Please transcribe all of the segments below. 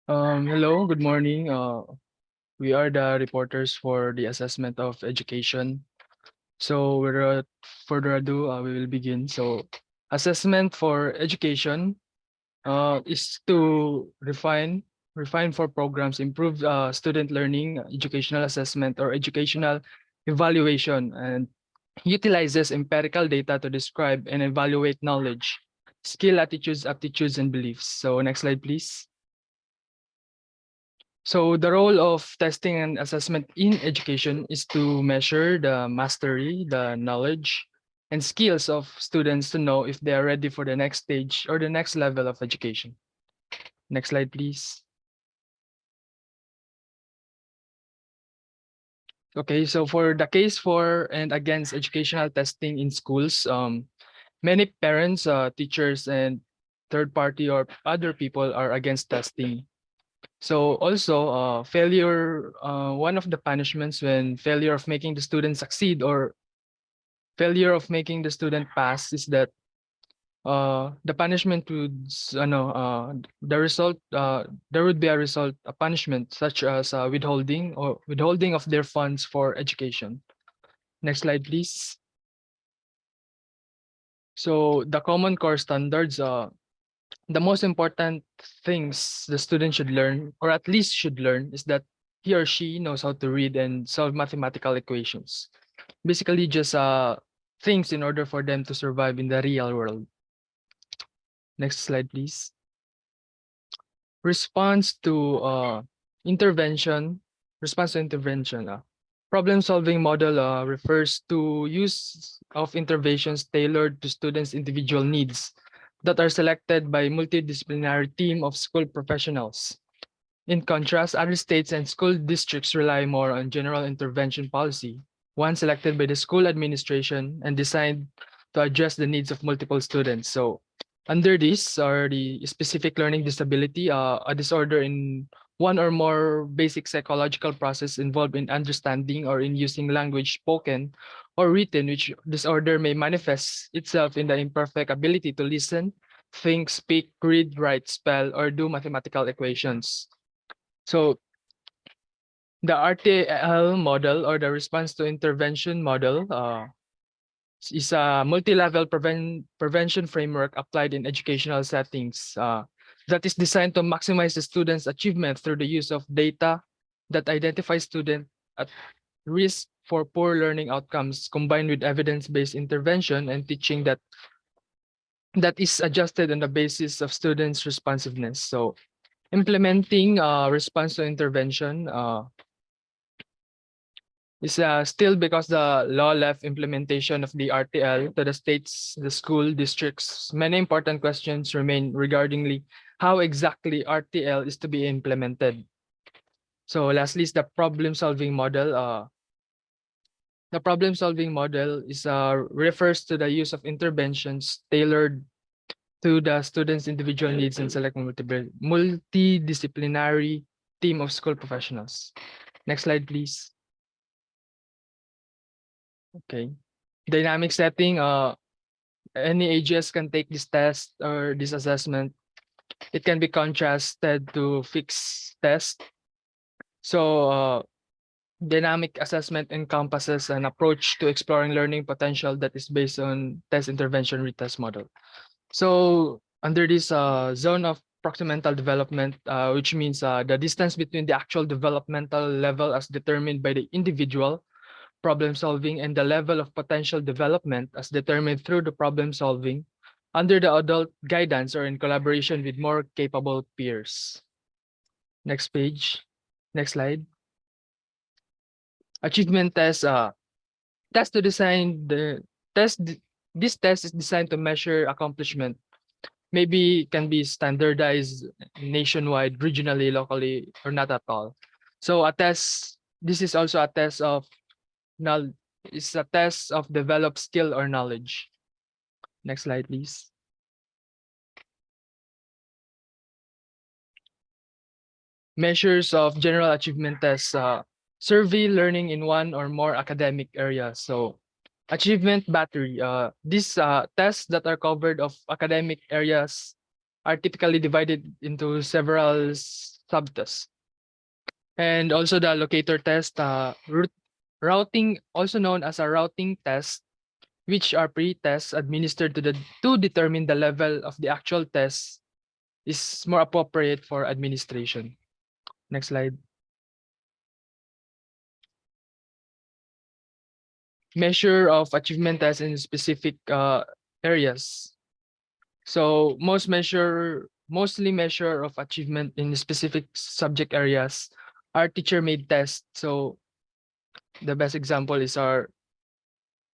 Hello, good morning. We are the reporters for the assessment of education. So, without further ado, we will begin. So, assessment for education is to refine for programs, improve student learning, educational assessment, or educational evaluation, and utilizes empirical data to describe and evaluate knowledge, skill, attitudes, aptitudes, and beliefs. So, next slide, please. So the role of testing and assessment in education is to measure the mastery, the knowledge, and skills of students to know if they are ready for the next stage or the next level of education. Next slide, please. Okay, so for the case for and against educational testing in schools, many parents, teachers, and third party or other people are against testing. So also, failure, one of the punishments when failure of making the student succeed or failure of making the student pass is that the punishment would, the result, there would be a result, a punishment such as withholding of their funds for education. Next slide, please. So the common core standards, the most important things the student should learn, or at least should learn, is that he or she knows how to read and solve mathematical equations. Basically, just things in order for them to survive in the real world. Next slide, please. Response to intervention. Response to intervention. Problem-solving model refers to use of interventions tailored to students' individual needs that are selected by multidisciplinary team of school professionals. In contrast, other states and school districts rely more on general intervention policy, one selected by the school administration and designed to address the needs of multiple students. So, under this are the specific learning disability, a disorder in one or more basic psychological process involved in understanding or in using language spoken or written, which disorder may manifest itself in the imperfect ability to listen, think, speak, read, write, spell, or do mathematical equations. So the RTL model or the response to intervention model is a multi-level prevention framework applied in educational settings that is designed to maximize the students' achievement through the use of data that identifies students at risk for poor learning outcomes combined with evidence-based intervention and teaching that is adjusted on the basis of students' responsiveness. So implementing response to intervention is still because the law left implementation of the RTL to the states, the school districts. Many important questions remain regardingly how exactly RTL is to be implemented. So lastly is the problem-solving model. The problem-solving model is refers to the use of interventions tailored to the student's individual needs and select multidisciplinary team of school professionals. Next slide, please. Okay. Dynamic setting. Any ages can take this test or this assessment. It can be contrasted to fixed test. So dynamic assessment encompasses an approach to exploring learning potential that is based on test intervention retest model. So under this zone of proximal development, which means the distance between the actual developmental level as determined by the individual problem solving and the level of potential development as determined through the problem solving under the adult guidance or in collaboration with more capable peers. Next page. Next slide. Achievement test. Test to design the test. This test is designed to measure accomplishment. Maybe can be standardized nationwide, regionally, locally, or not at all. So a test. This is also a test of null. It's a test of developed skill or knowledge. Next slide, please. Measures of general achievement tests. Survey learning in one or more academic areas. So achievement battery. These tests that are covered of academic areas are typically divided into several subtasks. And also the locator test, routing, also known as a routing test, which are pre-tests administered to determine the level of the actual test is more appropriate for administration. Next slide. Measure of achievement tests in specific areas. So mostly measure of achievement in specific subject areas are teacher-made tests. So the best example is our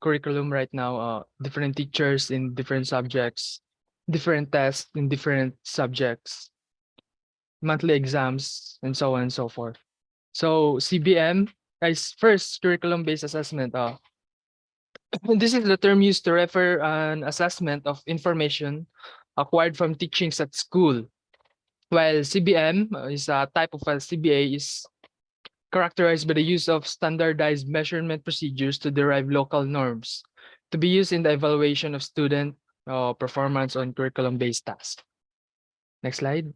curriculum right now. Different teachers in different subjects, different tests in different subjects, monthly exams, and so on and so forth. So CBM is first curriculum-based assessment. This is the term used to refer an assessment of information acquired from teachings at school. While CBM is a type of a CBA is characterized by the use of standardized measurement procedures to derive local norms to be used in the evaluation of student performance on curriculum-based tasks. Next slide.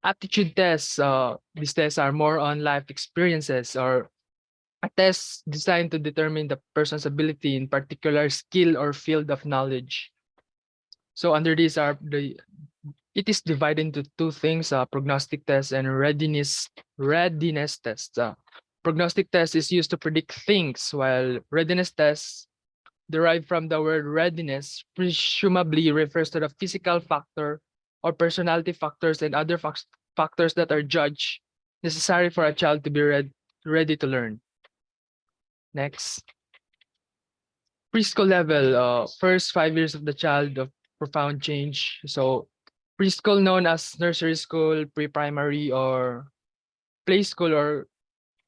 Aptitude tests. These tests are more on life experiences or a test designed to determine the person's ability in particular skill or field of knowledge. So under these are it is divided into two things: prognostic tests and readiness tests. Prognostic test is used to predict things, while readiness tests, derived from the word readiness, presumably refers to the physical factor or personality factors and other factors that are judged necessary for a child to be ready to learn. Next, preschool level, first 5 years of the child of profound change. So preschool, known as nursery school, pre-primary, or play school or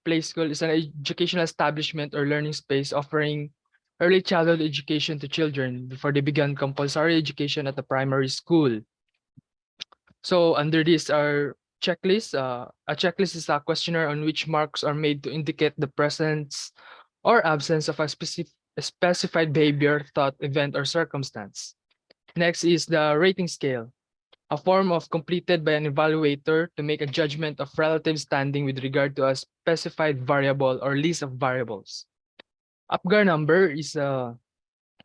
play school, is an educational establishment or learning space offering early childhood education to children before they begin compulsory education at the primary school. So under this are checklists. A checklist is a questionnaire on which marks are made to indicate the presence or absence of a specified behavior, thought, event, or circumstance. Next is the rating scale, a form of completed by an evaluator to make a judgment of relative standing with regard to a specified variable or list of variables. Apgar number is a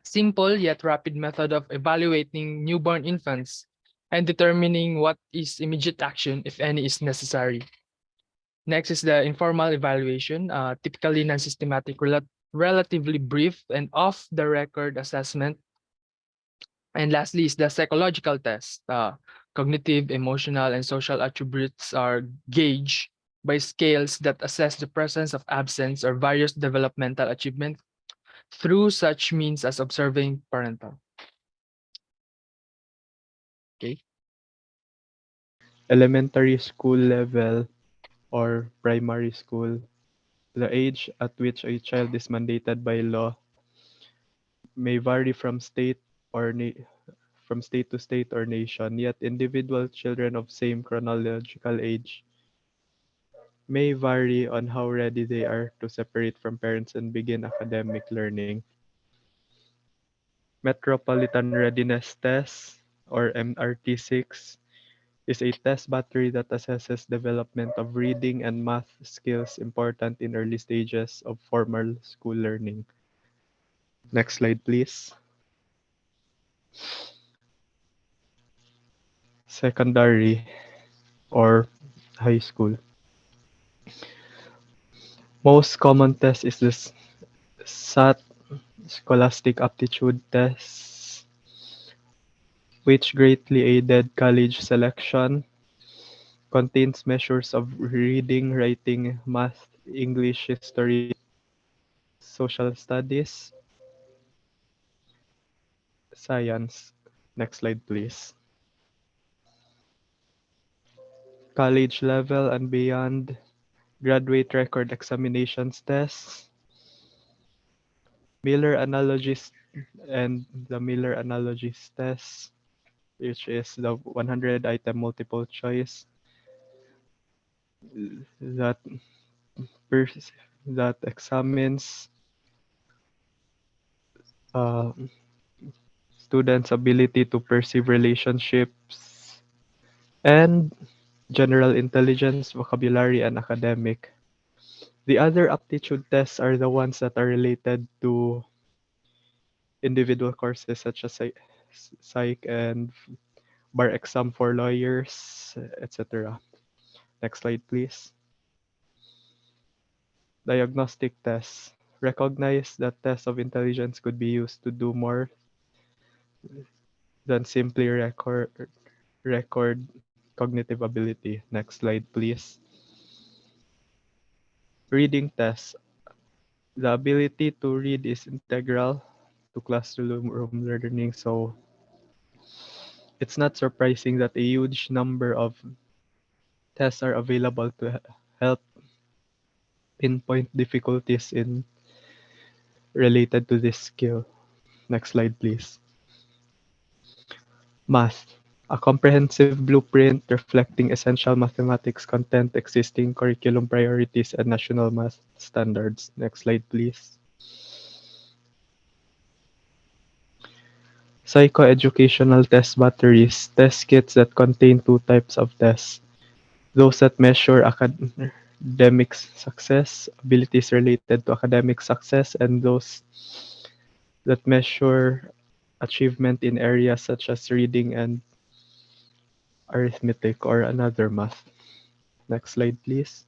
simple yet rapid method of evaluating newborn infants and determining what is immediate action, if any, is necessary. Next is the informal evaluation, typically non-systematic, relatively brief and off-the-record assessment. And lastly is the psychological test. Cognitive, emotional, and social attributes are gauged by scales that assess the presence of absence or various developmental achievement through such means as observing parental. Okay. Elementary school level or primary school, the age at which a child is mandated by law may vary from state to state or nation, yet individual children of same chronological age may vary on how ready they are to separate from parents and begin academic learning. Metropolitan Readiness Test or MRT6 is a test battery that assesses development of reading and math skills important in early stages of formal school learning. Next slide, please. Secondary or high school. Most common test is the SAT Scholastic Aptitude Test, which greatly aided college selection, contains measures of reading, writing, math, English, history, social studies, science. Next slide, please. College level and beyond, graduate record examinations tests, Miller analogies and the Miller analogies test, which is the 100 item multiple choice that pers- that examines uh, students' ability to perceive relationships and general intelligence, vocabulary, and academic. The other aptitude tests are the ones that are related to individual courses such as psych and bar exam for lawyers, etc. Next slide, please. Diagnostic tests. Recognize that tests of intelligence could be used to do more than simply record cognitive ability. Next slide, please. Reading tests. The ability to read is integral to classroom room learning, so it's not surprising that a huge number of tests are available to help pinpoint difficulties in related to this skill. Next slide, please. Math. A comprehensive blueprint reflecting essential mathematics content, existing curriculum priorities, and national math standards. Next slide, please. Psychoeducational test batteries. Test kits that contain two types of tests. Those that measure academic success, abilities related to academic success, and those that measure achievement in areas such as reading and arithmetic or another math. Next slide, please.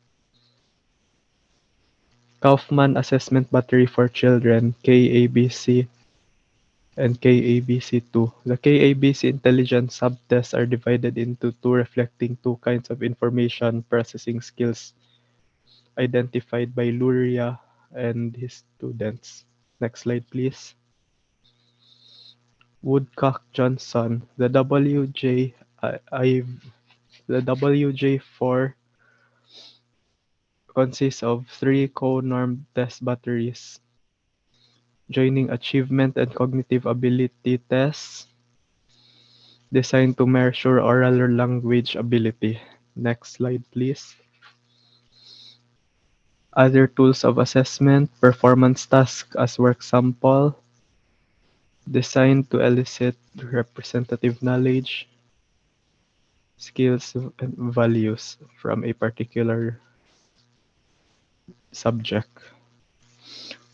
Kaufman Assessment Battery for Children, KABC and KABC2. The KABC intelligence subtests are divided into two, reflecting two kinds of information processing skills identified by Luria and his students. Next slide, please. Woodcock Johnson, the WJ4 consists of three co-normed test batteries, joining achievement and cognitive ability tests designed to measure oral or language ability. Next slide, please. Other tools of assessment, performance task as work sample, designed to elicit representative knowledge, skills, and values from a particular subject.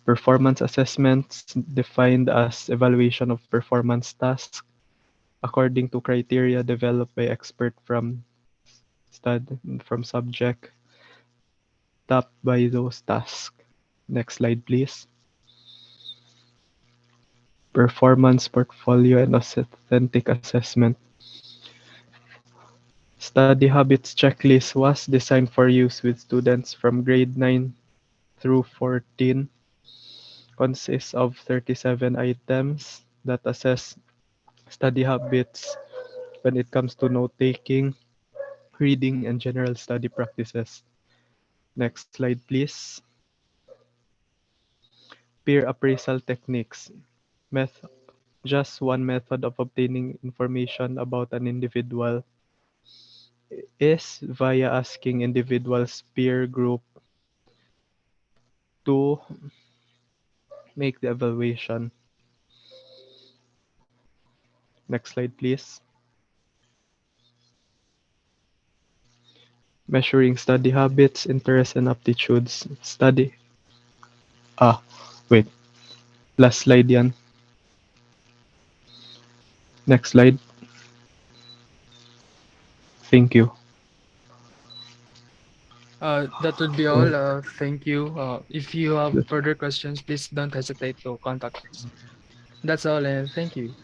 Performance assessments defined as evaluation of performance tasks according to criteria developed by expert from subject tapped by those tasks. Next slide, please. Performance portfolio and authentic assessment. Study habits checklist was designed for use with students from grade 9 through 14. Consists of 37 items that assess study habits when it comes to note taking, reading, and general study practices. Next slide, please. Peer appraisal techniques. Meth- just one method of obtaining information about an individual is via asking individuals' peer group to make the evaluation. Next slide, please. Measuring study habits, interests, and aptitudes. Ah, wait. Last slide yan. Next slide. Thank you. That would be all. Thank you. If you have further questions, please don't hesitate to contact us. That's all, and thank you.